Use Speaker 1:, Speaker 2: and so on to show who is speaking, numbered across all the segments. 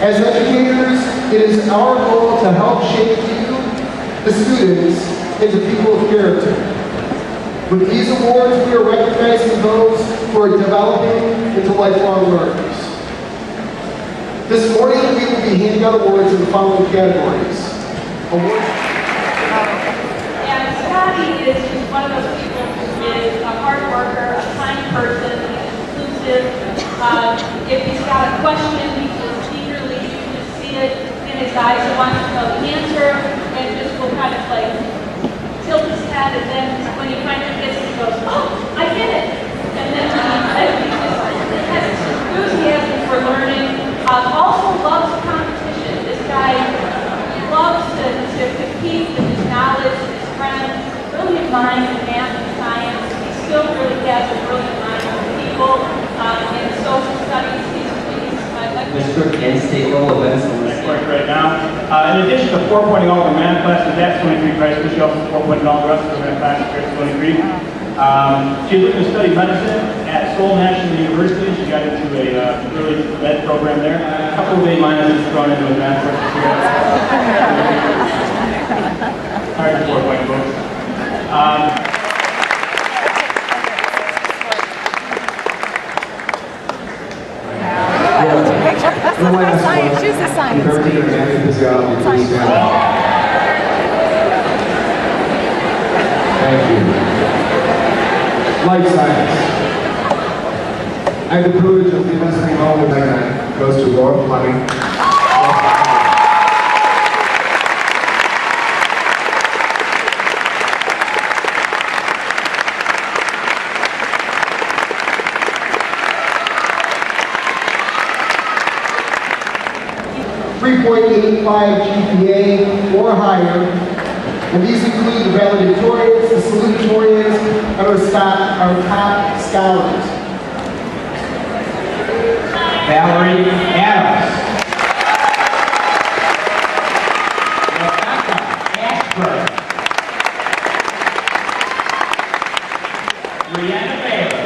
Speaker 1: As educators, it is our goal to help shape you, the students, into people of character. With these awards, we are recognizing those who are developing into lifelong learners. This morning, we will be handing out awards in the following categories.
Speaker 2: And Scotty is just one of those people who is a hard worker, a kind person, he's inclusive. If he's got a question, he just eagerly, you just see it in his eyes, he wants to know the answer, and just will kind of like tilt his head, and then when he finally gets it, he goes, oh, I get it. And then he just has this enthusiasm for learning. Also loves competition. This guy loves to compete with his knowledge, his friends, brilliant mind in math and science. He still really has a brilliant mind for people. In social studies, he's
Speaker 3: district and state level events on this
Speaker 4: work right now. In addition to 4.0 all the math classes, that's 23 credits. She also 4.0 all the rest of the math classes, that's 23. She's looking to study medicine at Seoul National University. She got into a early med program there. A couple of A minuses thrown into a math course here. Hard to 4.0.
Speaker 5: Science, choose the science.
Speaker 1: Thank you. Life science. I have the privilege of investing all the that goes to Laura Fleming. 3.85 GPA or higher, and these include the valedictorians, the salutatorians, and our top scholars.
Speaker 4: Valerie Adams. Brianna Bailey.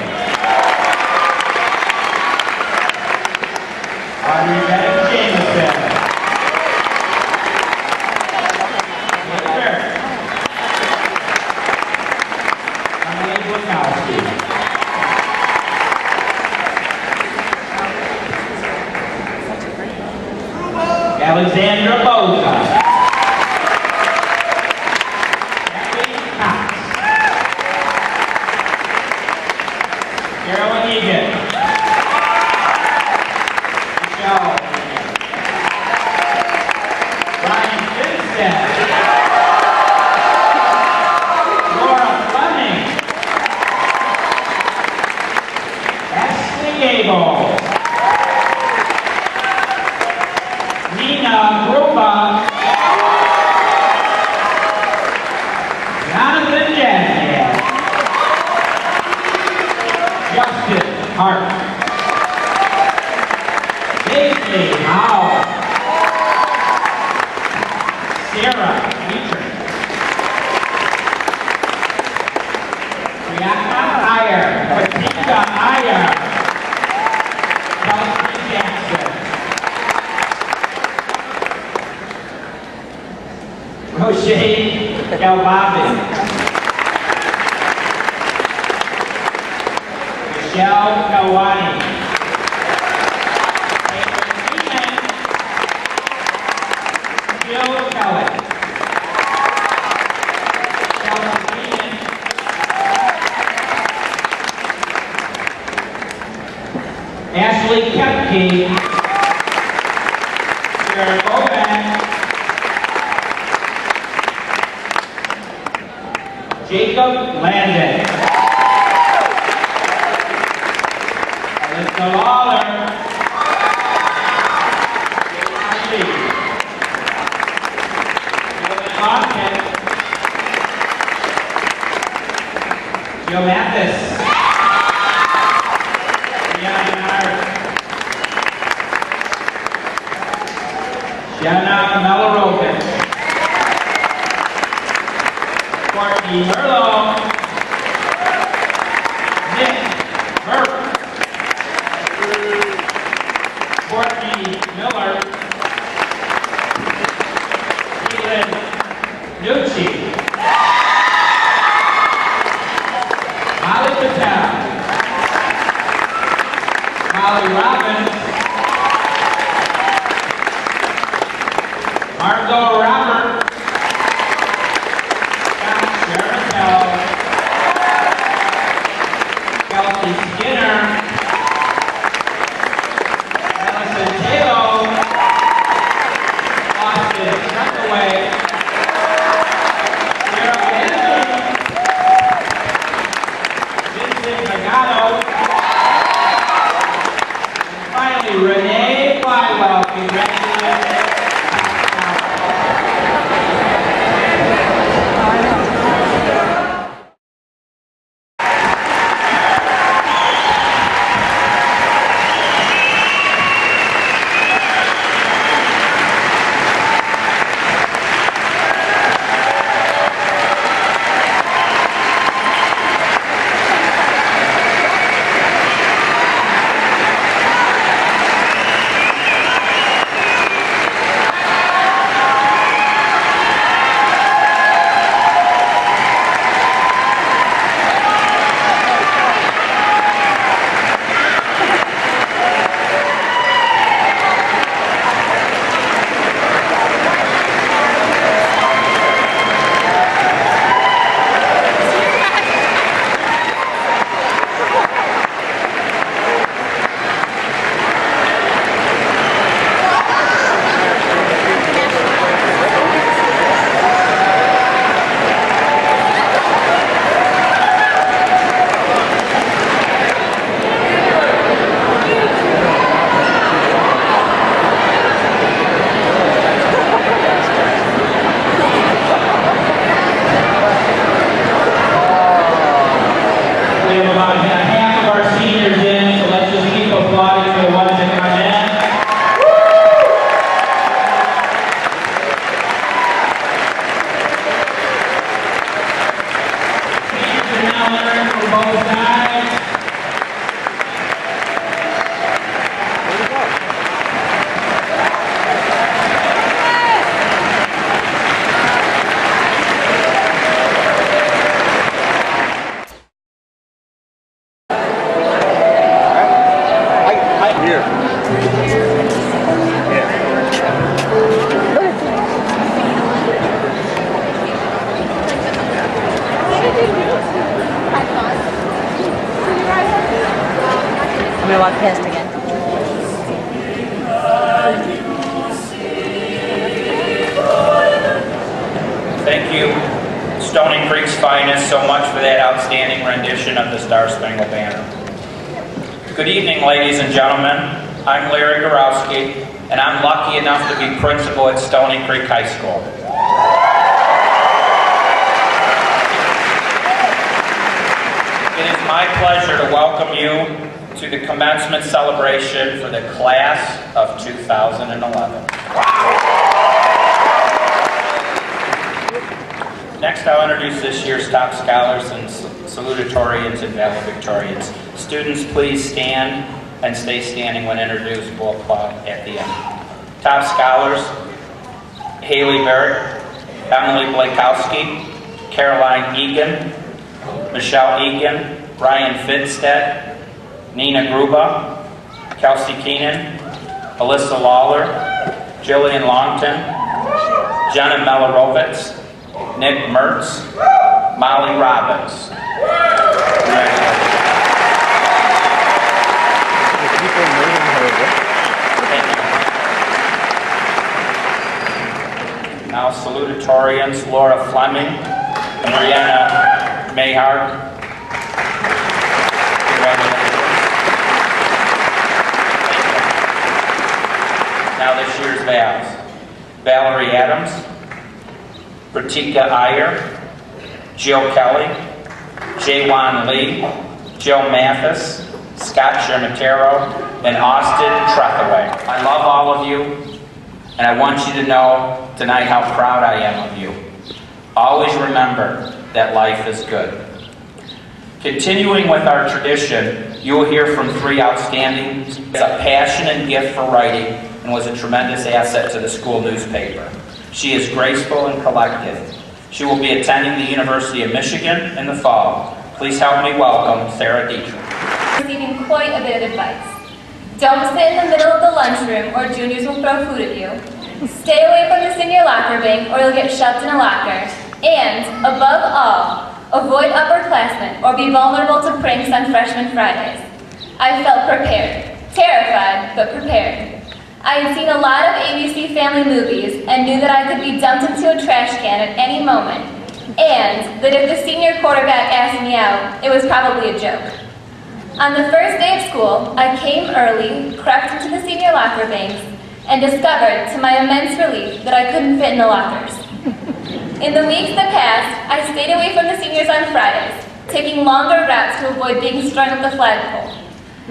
Speaker 4: Audrey Bennett Jameson. Alexandra Boza. Kathleen Cox. Carolyn Egan. Michelle. Brian Vincent. Laura Fleming. Ashley Abel. Nina Gruba. Jonathan Jazz. Justin Hart. Daisy Howe. Sarah Beecher. Brianna Iyer. Patricia Iyer. Kelsey Jackson. Roche Galvin. Michelle Kawani. Jill Kelly. Ashley Kepke. Sarah Bowman. Jacob Landon. Alyssa Lawler. Joe Mathis.
Speaker 5: Jenna Melarovic. Courtney Merlo. Nick Murph. Courtney Miller. Keelan Nucci. Molly Patel. Molly Robbins. Margot Robert. Scott Sheratel. Kelsey Skinner. Allison Taylor. Austin Truckaway. Sarah Anthony. Vincent Magato. And finally, Renee Flywell. Congratulations.
Speaker 6: I'm gonna walk past again.
Speaker 5: Thank you, Stoney Creek's finest, so much for that outstanding rendition of the Star Spangled Banner. Good evening, ladies and gentlemen. I'm Larry Gorowski, and I'm lucky enough to be principal at Stoney Creek High School. It is my pleasure to welcome you to the commencement celebration for the class of 2011. Next, I'll introduce this year's top scholars and salutatorians and valedictorians. Students, please stand and stay standing when introduced. We'll applaud at the end. Top scholars: Haley Barrett, Emily Blakowski, Caroline Egan, Michelle Egan, Ryan Fidstead, Nina Gruba, Kelsey Keenan, Alyssa Lawler, Jillian Longton, Jenna Melarovitz, Nick Mertz, Molly Robbins. Now salutatorians: Laura Fleming and Brianna Mayhart. Now this year's vows: Valerie Adams, Pratika Iyer, Jill Kelly, Jaywan Lee, Joe Mathis, Scott Germatero, and Austin Trethaway. I love all of you. And I want you to know tonight how proud I am of you. Always remember that life is good. Continuing with our tradition, you will hear from three outstanding, a passion and gift for writing, and was a tremendous asset to the school newspaper. She is graceful and collected. She will be attending the University of Michigan in the fall. Please help me welcome Sarah Dietrich.
Speaker 6: Receiving quite a bit of advice. Don't sit in the middle of the lunchroom or juniors will throw food at you. Stay away from the senior locker bank or you'll get shoved in a locker. And, above all, avoid upperclassmen or be vulnerable to pranks on freshman Fridays. I felt prepared. Terrified, but prepared. I had seen a lot of ABC Family movies and knew that I could be dumped into a trash can at any moment. And that if the senior quarterback asked me out, it was probably a joke. On the first day of school, I came early, crept into the senior locker banks, and discovered, to my immense relief, that I couldn't fit in the lockers. In the weeks that passed, I stayed away from the seniors on Fridays, taking longer routes to avoid being strung up the flagpole.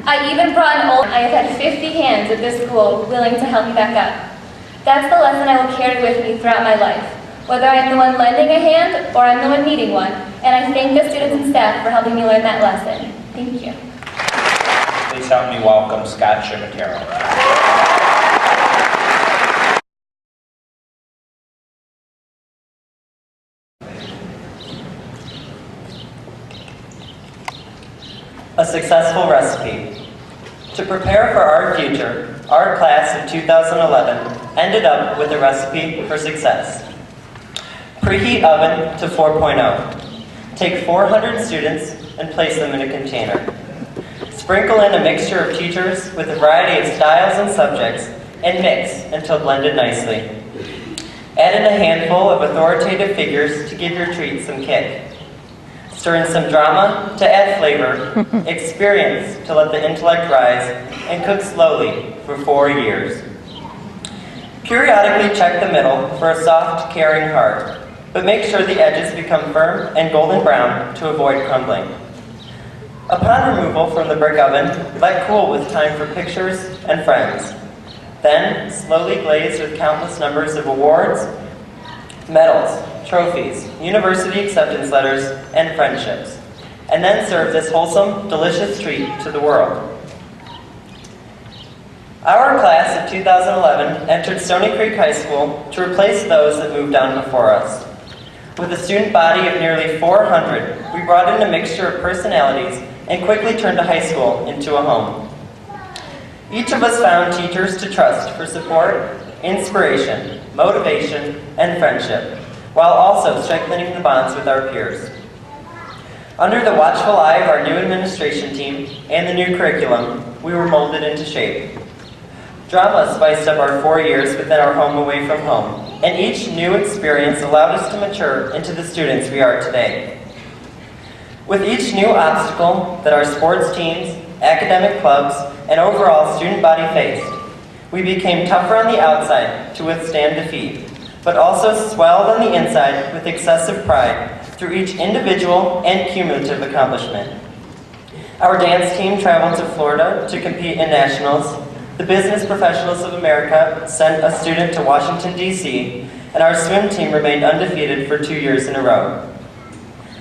Speaker 6: I even brought an old. I have had 50 hands at this school willing to help me back up. That's the lesson I will carry with me throughout my life, whether I am the one lending a hand or I'm the one needing one, and I thank the students and staff for helping me learn that lesson. Thank you.
Speaker 5: Please help me welcome Scott Chimatero.
Speaker 3: A successful recipe. To prepare for our future, our class of 2011 ended up with a recipe for success. Preheat oven to 4.0. Take 400 students and place them in a container. Sprinkle in a mixture of teachers with a variety of styles and subjects and mix until blended nicely. Add in a handful of authoritative figures to give your treat some kick. Stir in some drama to add flavor, experience to let the intellect rise, and cook slowly for 4 years. Periodically check the middle for a soft, caring heart, but make sure the edges become firm and golden brown to avoid crumbling. Upon removal from the brick oven, let cool with time for pictures and friends. Then, slowly glaze with countless numbers of awards, medals, trophies, university acceptance letters, and friendships. And then serve this wholesome, delicious treat to the world. Our class of 2011 entered Stoney Creek High School to replace those that moved on before us. With a student body of nearly 400, we brought in a mixture of personalities and quickly turned a high school into a home. Each of us found teachers to trust for support, inspiration, motivation, and friendship, while also strengthening the bonds with our peers. Under the watchful eye of our new administration team and the new curriculum, we were molded into shape. Drama spiced up our 4 years within our home away from home, and each new experience allowed us to mature into the students we are today. With each new obstacle that our sports teams, academic clubs, and overall student body faced, we became tougher on the outside to withstand defeat, but also swelled on the inside with excessive pride through each individual and cumulative accomplishment. Our dance team traveled to Florida to compete in nationals, the Business Professionals of America sent a student to Washington, D.C., and our swim team remained undefeated for 2 years in a row.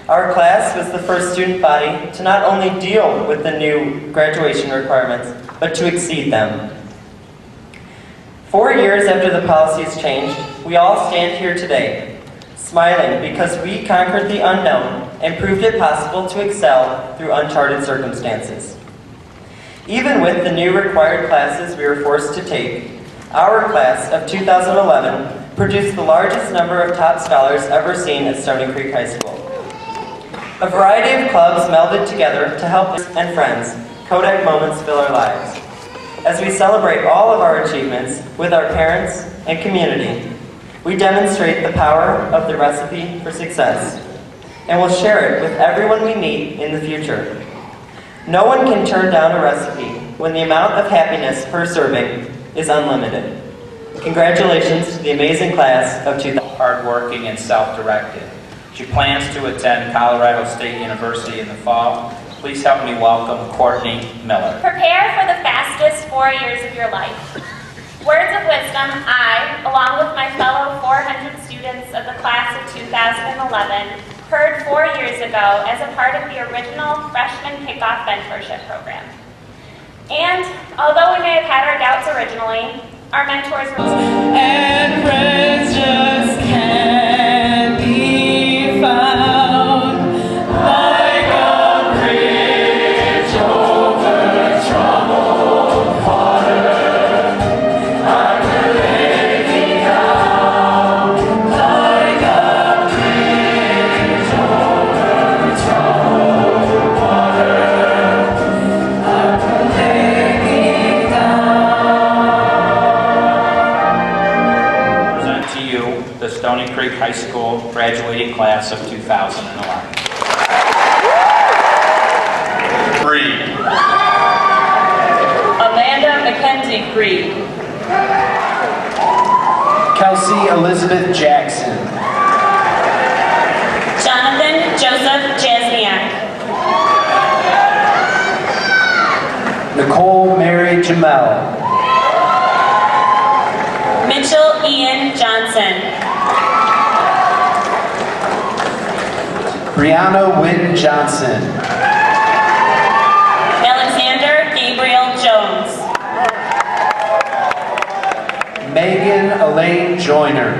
Speaker 3: Our class was the first student body to not only deal with the new graduation requirements, but to exceed them. 4 years after the policies changed, we all stand here today, smiling because we conquered the unknown and proved it possible to excel through uncharted circumstances. Even with the new required classes we were forced to take, our class of 2011 produced the largest number of top scholars ever seen at Stoney Creek High School. A variety of clubs melded together to help us and friends Kodak moments fill our lives. As we celebrate all of our achievements with our parents and community, we demonstrate the power of the recipe for success, and will share it with everyone we meet in the future. No one can turn down a recipe when the amount of happiness per serving is unlimited. Congratulations to the amazing class of 2000.
Speaker 5: Hardworking and self-directed. She plans to attend Colorado State University in the fall. Please help me welcome Courtney Miller.
Speaker 7: Prepare for the fastest 4 years of your life.
Speaker 6: Words of wisdom, I, along with my fellow 400 students of the class of 2011, heard 4 years ago as a part of the original freshman kickoff mentorship program. And although we may have had our doubts originally, our mentors were...
Speaker 3: And friends just can't be found like a bridge over troubled water. I will lay thee down like a bridge over troubled water. I will lay thee down.
Speaker 5: Present to you the Stoney Creek High School graduating class of 2011.
Speaker 7: Creed.
Speaker 2: Amanda Mackenzie Creed.
Speaker 7: Kelsey Elizabeth Jackson.
Speaker 6: Jonathan Joseph Jasniak.
Speaker 7: Nicole Mary Jamel.
Speaker 6: Mitchell Ian Johnson.
Speaker 7: Brianna Wynn Johnson.
Speaker 6: Alexander Gabriel Jones.
Speaker 7: Megan Elaine Joyner.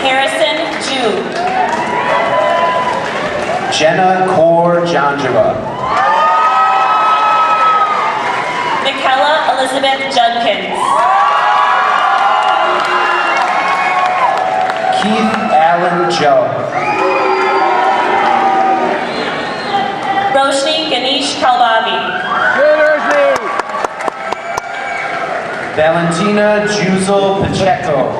Speaker 6: Harrison June.
Speaker 7: Jenna Kaur Janjava.
Speaker 6: Michaela Elizabeth Judkins.
Speaker 7: Keith Allen Joe.
Speaker 6: Roshni Ganesh Kalbavi.
Speaker 7: Valentina Juzel Pacheco.